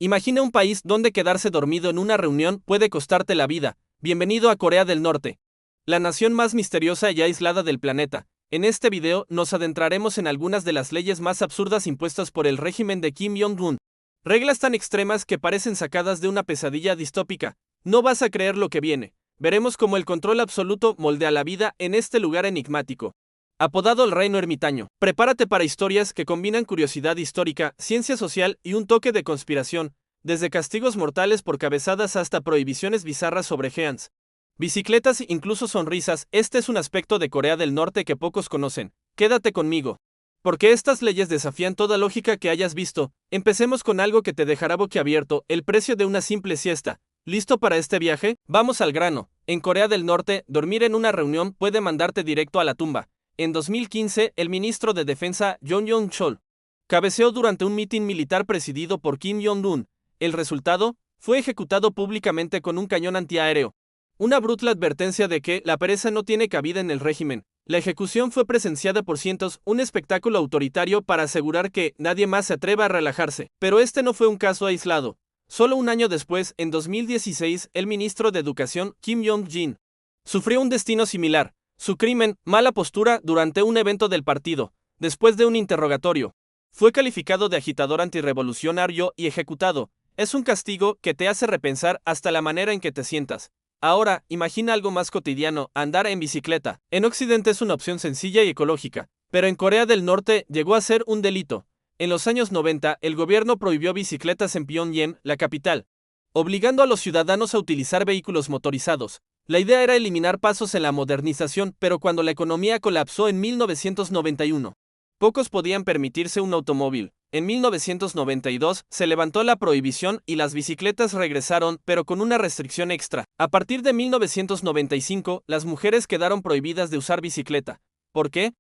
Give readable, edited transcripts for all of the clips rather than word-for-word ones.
Imagina un país donde quedarse dormido en una reunión puede costarte la vida. Bienvenido a Corea del Norte, la nación más misteriosa y aislada del planeta. En este video nos adentraremos en algunas de las leyes más absurdas impuestas por el régimen de Kim Jong-un. Reglas tan extremas que parecen sacadas de una pesadilla distópica. No vas a creer lo que viene. Veremos cómo el control absoluto moldea la vida en este lugar enigmático. Apodado el Reino Ermitaño. Prepárate para historias que combinan curiosidad histórica, ciencia social y un toque de conspiración, desde castigos mortales por cabezadas hasta prohibiciones bizarras sobre Heans, bicicletas e incluso sonrisas. Este es un aspecto de Corea del Norte que pocos conocen. Quédate conmigo, porque estas leyes desafían toda lógica que hayas visto. Empecemos con algo que te dejará boquiabierto: el precio de una simple siesta. ¿Listo para este viaje? Vamos al grano. En Corea del Norte, dormir en una reunión puede mandarte directo a la tumba. En 2015, el ministro de Defensa, Jong Yong-chol, cabeceó durante un mitin militar presidido por Kim Jong-un. El resultado fue ejecutado públicamente con un cañón antiaéreo. Una brutal advertencia de que la pereza no tiene cabida en el régimen. La ejecución fue presenciada por cientos, un espectáculo autoritario para asegurar que nadie más se atreva a relajarse. Pero este no fue un caso aislado. Solo un año después, en 2016, el ministro de Educación, Kim Yong-jin, sufrió un destino similar. Su crimen: mala postura durante un evento del partido. Después de un interrogatorio, fue calificado de agitador antirrevolucionario y ejecutado. Es un castigo que te hace repensar hasta la manera en que te sientas. Ahora, imagina algo más cotidiano: andar en bicicleta. En Occidente es una opción sencilla y ecológica, pero en Corea del Norte llegó a ser un delito. En los años 90, el gobierno prohibió bicicletas en Pyongyang, la capital, obligando a los ciudadanos a utilizar vehículos motorizados. La idea era eliminar pasos en la modernización, pero cuando la economía colapsó en 1991, pocos podían permitirse un automóvil. En 1992 se levantó la prohibición y las bicicletas regresaron, pero con una restricción extra. A partir de 1995, las mujeres quedaron prohibidas de usar bicicleta. ¿Por qué?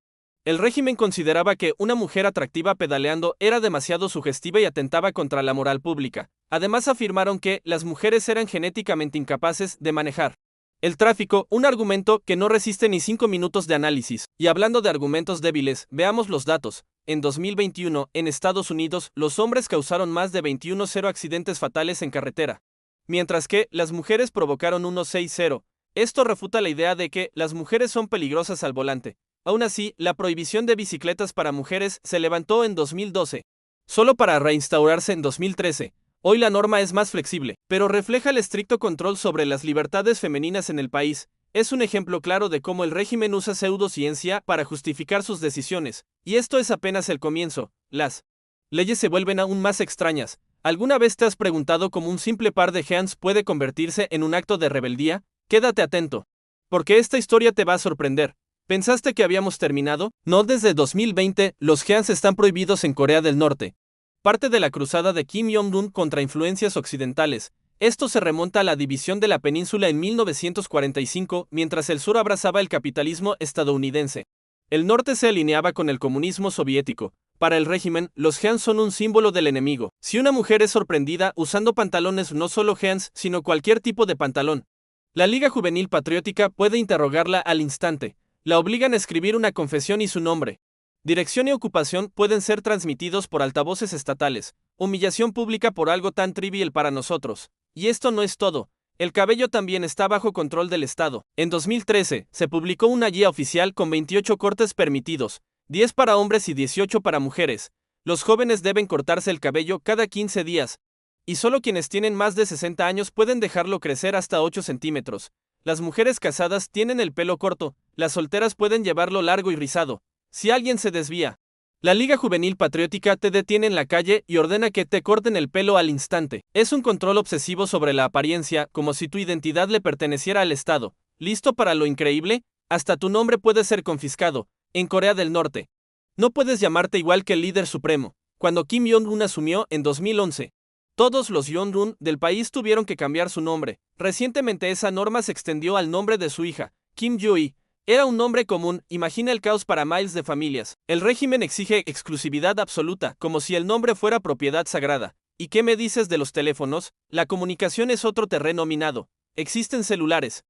El régimen consideraba que una mujer atractiva pedaleando era demasiado sugestiva y atentaba contra la moral pública. Además, afirmaron que las mujeres eran genéticamente incapaces de manejar el tráfico, un argumento que no resiste ni 5 minutos de análisis. Y hablando de argumentos débiles, veamos los datos. En 2021, en Estados Unidos, los hombres causaron más de 21,0 accidentes fatales en carretera, mientras que las mujeres provocaron unos 6,0. Esto refuta la idea de que las mujeres son peligrosas al volante. Aún así, la prohibición de bicicletas para mujeres se levantó en 2012, solo para reinstaurarse en 2013. Hoy la norma es más flexible, pero refleja el estricto control sobre las libertades femeninas en el país. Es un ejemplo claro de cómo el régimen usa pseudociencia para justificar sus decisiones. Y esto es apenas el comienzo. Las leyes se vuelven aún más extrañas. ¿Alguna vez te has preguntado cómo un simple par de Heans puede convertirse en un acto de rebeldía? Quédate atento, porque esta historia te va a sorprender. ¿Pensaste que habíamos terminado? No, desde 2020, los Heans están prohibidos en Corea del Norte. Parte de la cruzada de Kim Jong-un contra influencias occidentales. Esto se remonta a la división de la península en 1945, mientras el sur abrazaba el capitalismo estadounidense. El norte se alineaba con el comunismo soviético. Para el régimen, los Heans son un símbolo del enemigo. Si una mujer es sorprendida usando pantalones, no solo Heans, sino cualquier tipo de pantalón, la Liga Juvenil Patriótica puede interrogarla al instante. La obligan a escribir una confesión y su nombre, dirección y ocupación pueden ser transmitidos por altavoces estatales. Humillación pública por algo tan trivial para nosotros. Y esto no es todo. El cabello también está bajo control del Estado. En 2013, se publicó una guía oficial con 28 cortes permitidos, 10 para hombres y 18 para mujeres. Los jóvenes deben cortarse el cabello cada 15 días, y solo quienes tienen más de 60 años pueden dejarlo crecer hasta 8 centímetros. Las mujeres casadas tienen el pelo corto, las solteras pueden llevarlo largo y rizado. Si alguien se desvía, la Liga Juvenil Patriótica te detiene en la calle y ordena que te corten el pelo al instante. Es un control obsesivo sobre la apariencia, como si tu identidad le perteneciera al Estado. ¿Listo para lo increíble? Hasta tu nombre puede ser confiscado. En Corea del Norte, no puedes llamarte igual que el líder supremo. Cuando Kim Jong-un asumió en 2011, todos los Jong-un del país tuvieron que cambiar su nombre. Recientemente esa norma se extendió al nombre de su hija, Kim Joo-hee. Era un nombre común. Imagina el caos para miles de familias. El régimen exige exclusividad absoluta, como si el nombre fuera propiedad sagrada. ¿Y qué me dices de los teléfonos? La comunicación es otro terreno minado. Existen celulares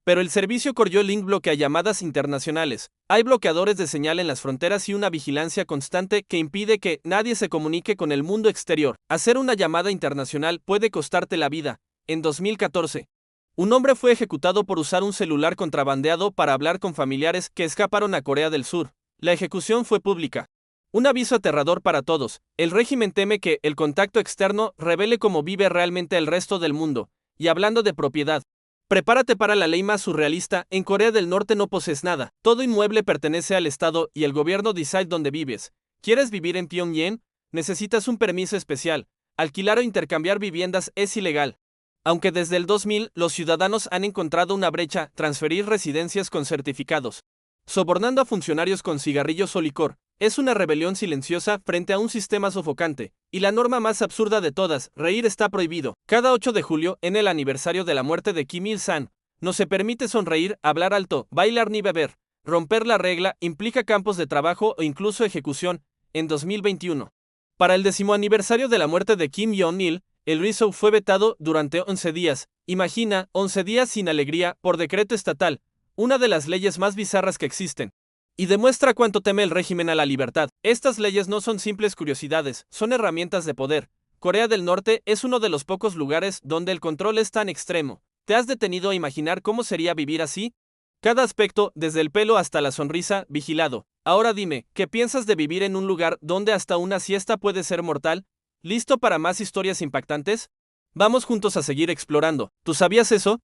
Pero el servicio Coryo-Link bloquea llamadas internacionales. Hay bloqueadores de señal en las fronteras y una vigilancia constante que impide que nadie se comunique con el mundo exterior. Hacer una llamada internacional puede costarte la vida. En 2014, un hombre fue ejecutado por usar un celular contrabandeado para hablar con familiares que escaparon a Corea del Sur. La ejecución fue pública. Un aviso aterrador para todos. El régimen teme que el contacto externo revele cómo vive realmente el resto del mundo. Y hablando de propiedad, prepárate para la ley más surrealista. En Corea del Norte no posees nada. Todo inmueble pertenece al Estado y el gobierno decide dónde vives. ¿Quieres vivir en Pyongyang? Necesitas un permiso especial. Alquilar o intercambiar viviendas es ilegal. Aunque desde el 2000 los ciudadanos han encontrado una brecha, transferir residencias con certificados, sobornando a funcionarios con cigarrillos o licor, es una rebelión silenciosa frente a un sistema sofocante. Y la norma más absurda de todas, reír está prohibido. Cada 8 de julio, en el aniversario de la muerte de Kim Il-sung, no se permite sonreír, hablar alto, bailar ni beber. Romper la regla implica campos de trabajo o incluso ejecución. En 2021, para el 10º aniversario de la muerte de Kim Jong-il, el Rizzo fue vetado durante 11 días. Imagina, 11 días sin alegría, por decreto estatal, una de las leyes más bizarras que existen. Y demuestra cuánto teme el régimen a la libertad. Estas leyes no son simples curiosidades, son herramientas de poder. Corea del Norte es uno de los pocos lugares donde el control es tan extremo. ¿Te has detenido a imaginar cómo sería vivir así? Cada aspecto, desde el pelo hasta la sonrisa, vigilado. Ahora dime, ¿qué piensas de vivir en un lugar donde hasta una siesta puede ser mortal? ¿Listo para más historias impactantes? Vamos juntos a seguir explorando. ¿Tú sabías eso?